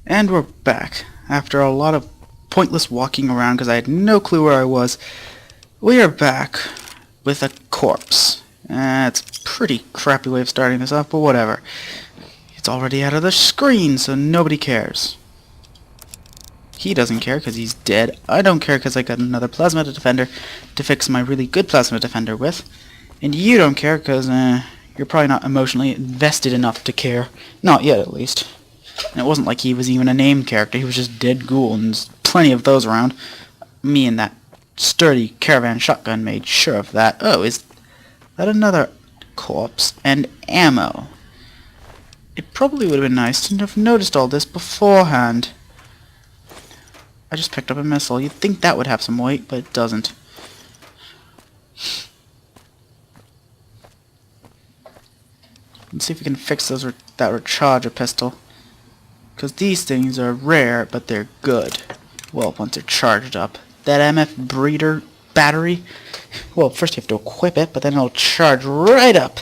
And we're back. After a lot of pointless walking around because I had no clue where I was, we are back with a corpse. It's a pretty crappy way of starting this off, but whatever. It's already out of the screen, so nobody cares. He doesn't care because he's dead. I don't care because I got another plasma defender to fix my really good plasma defender with. And you don't care because you're probably not emotionally invested enough to care. Not yet, at least. And it wasn't like he was even a named character. He was just dead ghoul, and there's plenty of those around. Me and that sturdy caravan shotgun made sure of that. Oh, is that another corpse? And ammo. It probably would have been nice to have noticed all this beforehand. I just picked up a missile. You'd think that would have some weight, but it doesn't. Let's see if we can fix that recharger pistol. Because these things are rare, but they're good. Well, once they're charged up. That MF breeder battery, well, first you have to equip it, but then it'll charge right up.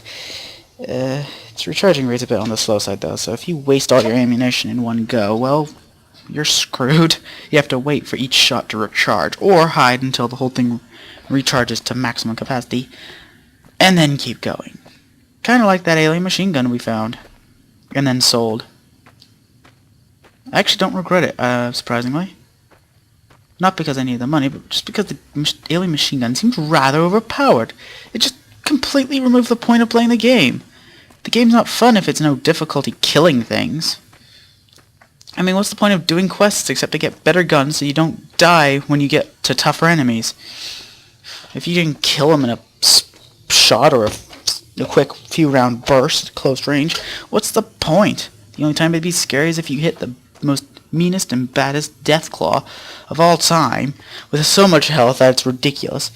Its recharging rate's a bit on the slow side, though, so if you waste all your ammunition in one go, well, you're screwed. You have to wait for each shot to recharge, or hide until the whole thing recharges to maximum capacity, and then keep going. Kind of like that alien machine gun we found, and then sold. I actually don't regret it, surprisingly. Not because I need the money, but just because the alien machine gun seems rather overpowered. It just completely removed the point of playing the game. The game's not fun if it's no difficulty killing things. I mean, what's the point of doing quests except to get better guns so you don't die when you get to tougher enemies? If you didn't kill them in a shot or a quick few round burst, close range, what's the point? The only time it'd be scary is if you hit the most meanest and baddest Deathclaw of all time with so much health that it's ridiculous.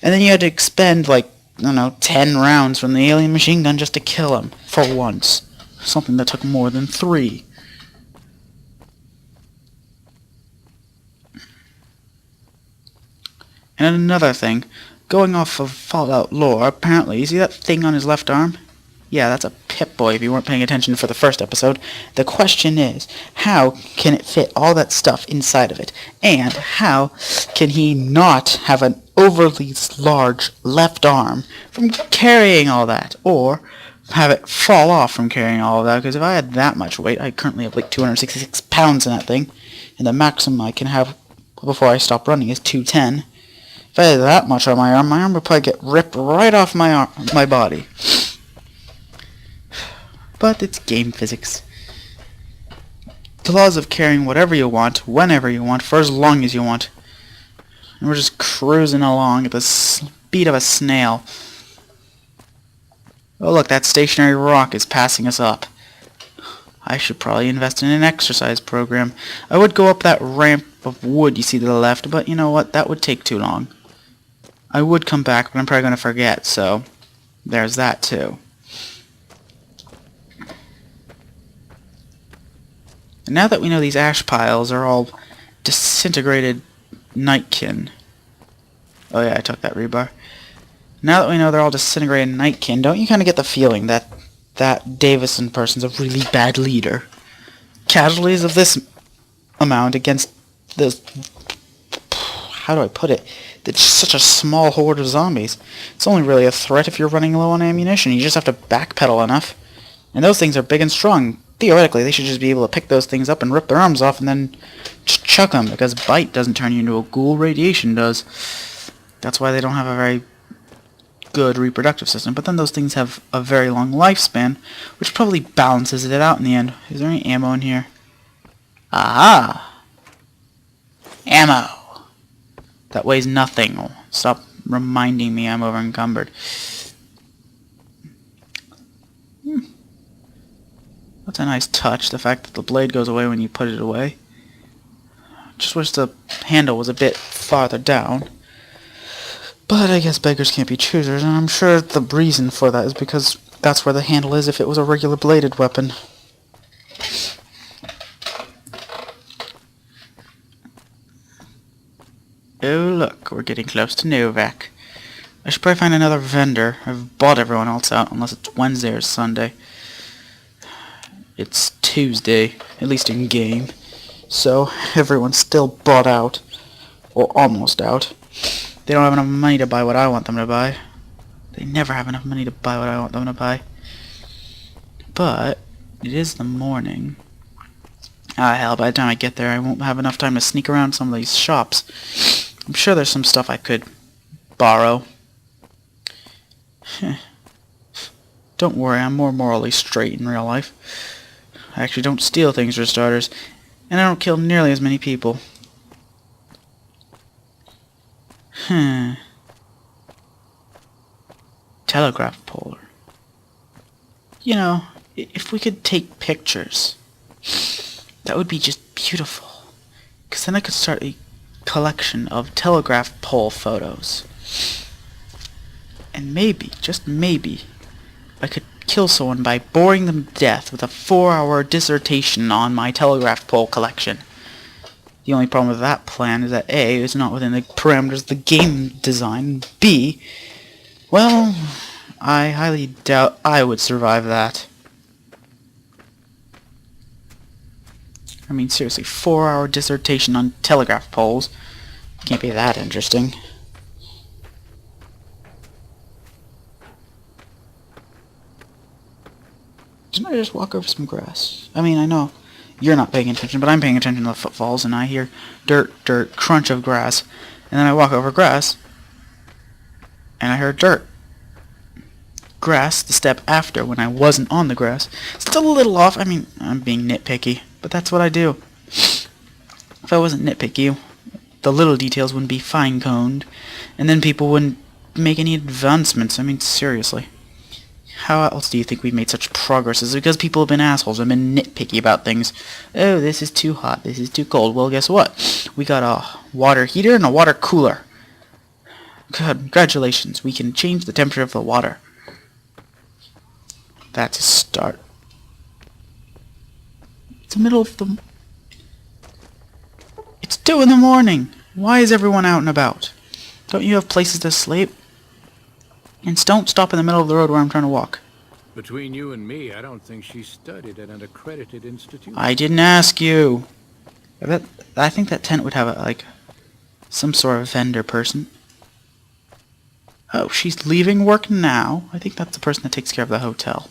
And then you had to expend, like, I don't know, 10 rounds from the alien machine gun just to kill him for once. Something that took more than 3. And another thing, going off of Fallout lore, apparently, you see that thing on his left arm? Yeah, that's a Pip-Boy if you weren't paying attention for the first episode. The question is, how can it fit all that stuff inside of it? And how can he not have an overly large left arm from carrying all that? Or have it fall off from carrying all of that? Because if I had that much weight, I currently have like 266 pounds in that thing. And the maximum I can have before I stop running is 210. If I had that much on my arm would probably get ripped right off my body. But it's game physics. The laws of carrying whatever you want, whenever you want, for as long as you want. And we're just cruising along at the speed of a snail. Oh look, that stationary rock is passing us up. I should probably invest in an exercise program. I would go up that ramp of wood you see to the left, but you know what, that would take too long. I would come back, but I'm probably going to forget, so there's that too. And now that we know these ash piles are all disintegrated nightkin. Oh yeah, I took that rebar. Now that we know they're all disintegrated nightkin, don't you kind of get the feeling that that Davison person's a really bad leader? Casualties of this amount against this... How do I put it? It's such a small horde of zombies. It's only really a threat if you're running low on ammunition. You just have to backpedal enough. And those things are big and strong. Theoretically, they should just be able to pick those things up and rip their arms off and then just chuck them, because bite doesn't turn you into a ghoul, radiation does. That's why they don't have a very good reproductive system. But then those things have a very long lifespan, which probably balances it out in the end. Is there any ammo in here? Aha! Ammo! That weighs nothing. Stop reminding me I'm over encumbered. That's a nice touch, the fact that the blade goes away when you put it away. Just wish the handle was a bit farther down. But I guess beggars can't be choosers, and I'm sure the reason for that is because that's where the handle is if it was a regular bladed weapon. Oh look, we're getting close to Novak. I should probably find another vendor. I've bought everyone else out, unless it's Wednesday or Sunday. It's Tuesday, at least in game. So everyone's still bought out. Or almost out. They don't have enough money to buy what I want them to buy. They never have enough money to buy what I want them to buy. But it is the morning. Ah, hell, by the time I get there, I won't have enough time to sneak around some of these shops. I'm sure there's some stuff I could borrow. Don't worry, I'm more morally straight in real life. I actually don't steal things for starters, and I don't kill nearly as many people. Telegraph pole. You know, if we could take pictures, that would be just beautiful. Because then I could start a collection of telegraph pole photos. And maybe, just maybe, I could kill someone by boring them to death with a 4-hour dissertation on my telegraph pole collection. The only problem with that plan is that A, it's not within the parameters of the game design, B, well, I highly doubt I would survive that. I mean, seriously, 4-hour dissertation on telegraph poles can't be that interesting. Didn't I just walk over some grass? I mean, I know you're not paying attention, but I'm paying attention to the footfalls, and I hear dirt, dirt, crunch of grass. And then I walk over grass, and I hear dirt. Grass, the step after, when I wasn't on the grass. Still a little off. I mean, I'm being nitpicky, but that's what I do. If I wasn't nitpicky, the little details wouldn't be fine-coned, and then people wouldn't make any advancements. I mean, seriously. How else do you think we've made such progress? Is it because people have been assholes and been nitpicky about things? Oh, this is too hot, this is too cold. Well, guess what? We got a water heater and a water cooler. Congratulations, we can change the temperature of the water. That's a start. It's the middle of the... It's 2 in the morning! Why is everyone out and about? Don't you have places to sleep? And don't stop in the middle of the road where I'm trying to walk. Between you and me, I don't think she studied at an accredited institution. I didn't ask you. I think that tent would have like some sort of vendor person. Oh, she's leaving work now. I think that's the person that takes care of the hotel.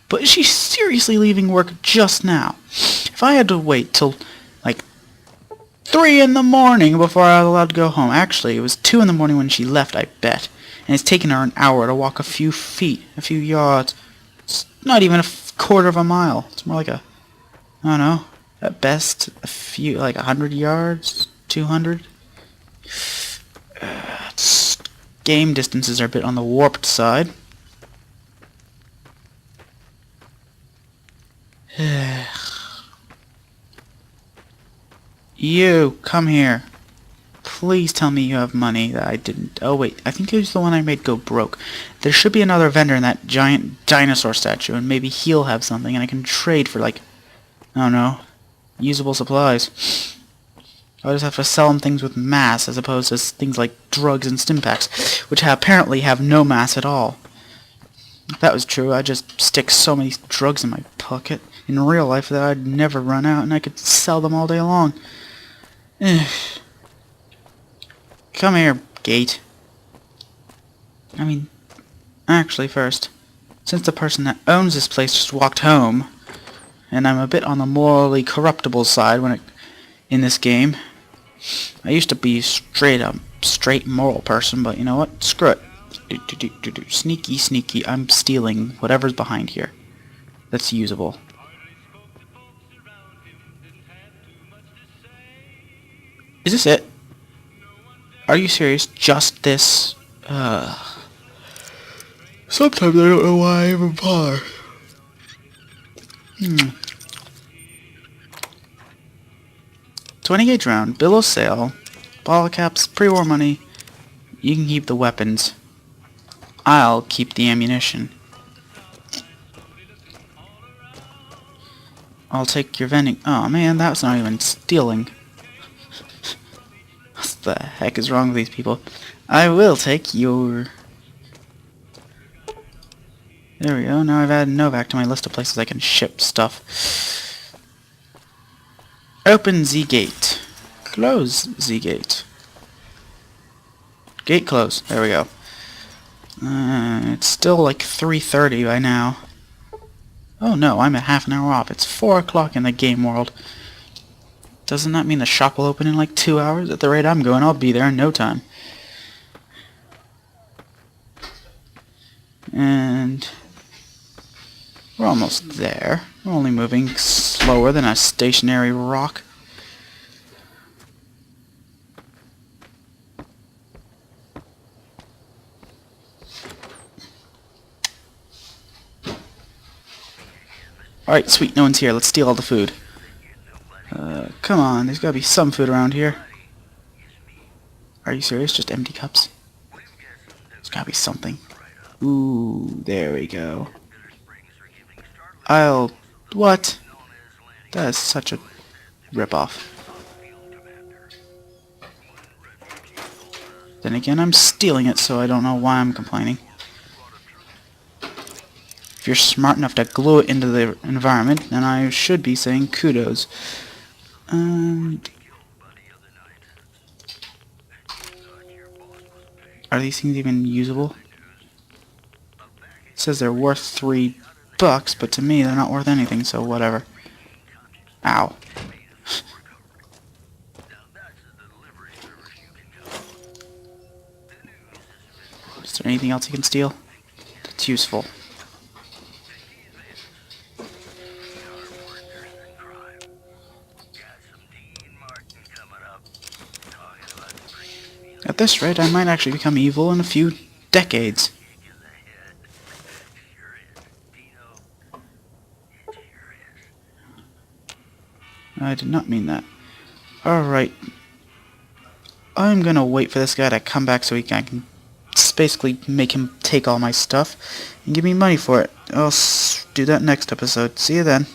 But is she seriously leaving work just now? If I had to wait till like 3 in the morning before I was allowed to go home. Actually, it was 2 in the morning when she left, I bet. And it's taken her an hour to walk a few feet, a few yards. It's not even a quarter of a mile. It's more like a, I don't know, at best a few, like 100 yards, 200. Game distances are a bit on the warped side. You, come here. Please tell me you have money that I didn't. Oh wait, I think it was the one I made go broke. There should be another vendor in that giant dinosaur statue, and maybe he'll have something, and I can trade for like, I don't know, usable supplies. I'll just have to sell him things with mass, as opposed to things like drugs and stim packs, which apparently have no mass at all. If that was true, I'd just stick so many drugs in my pocket in real life that I'd never run out, and I could sell them all day long. Come here, gate. I mean, actually first, since the person that owns this place just walked home, and I'm a bit on the morally corruptible side in this game. I used to be straight moral person, but you know what? Screw it. Sneaky, sneaky. I'm stealing whatever's behind here that's usable. Is this it? Are you serious? Just this? Sometimes I don't know why I even bother. 20 gauge round, bill of sale, bottle caps, pre-war money. You can keep the weapons. I'll keep the ammunition. I'll take your vending. Oh man, that's not even stealing. What the heck is wrong with these people? I will take your... There we go, now I've added Novak to my list of places I can ship stuff. Open Z gate. Close Z gate. Gate closed. There we go. It's still like 3:30 by now. Oh no, I'm a half an hour off. It's 4 o'clock in the game world. Doesn't that mean the shop will open in like 2 hours? At the rate I'm going, I'll be there in no time. And we're almost there. We're only moving slower than a stationary rock. Alright, sweet, no one's here. Let's steal all the food. Come on, there's gotta be some food around here. Are you serious? Just empty cups? There's gotta be something. Ooh, there we go. What? That is such a ripoff. Then again, I'm stealing it, so I don't know why I'm complaining. If you're smart enough to glue it into the environment, then I should be saying kudos. Are these things even usable? It says they're worth $3, but to me they're not worth anything, so whatever. Ow. Is there anything else you can steal that's useful? At this rate, I might actually become evil in a few decades. I did not mean that. Alright. I'm gonna wait for this guy to come back so I can basically make him take all my stuff and give me money for it. I'll do that next episode. See you then.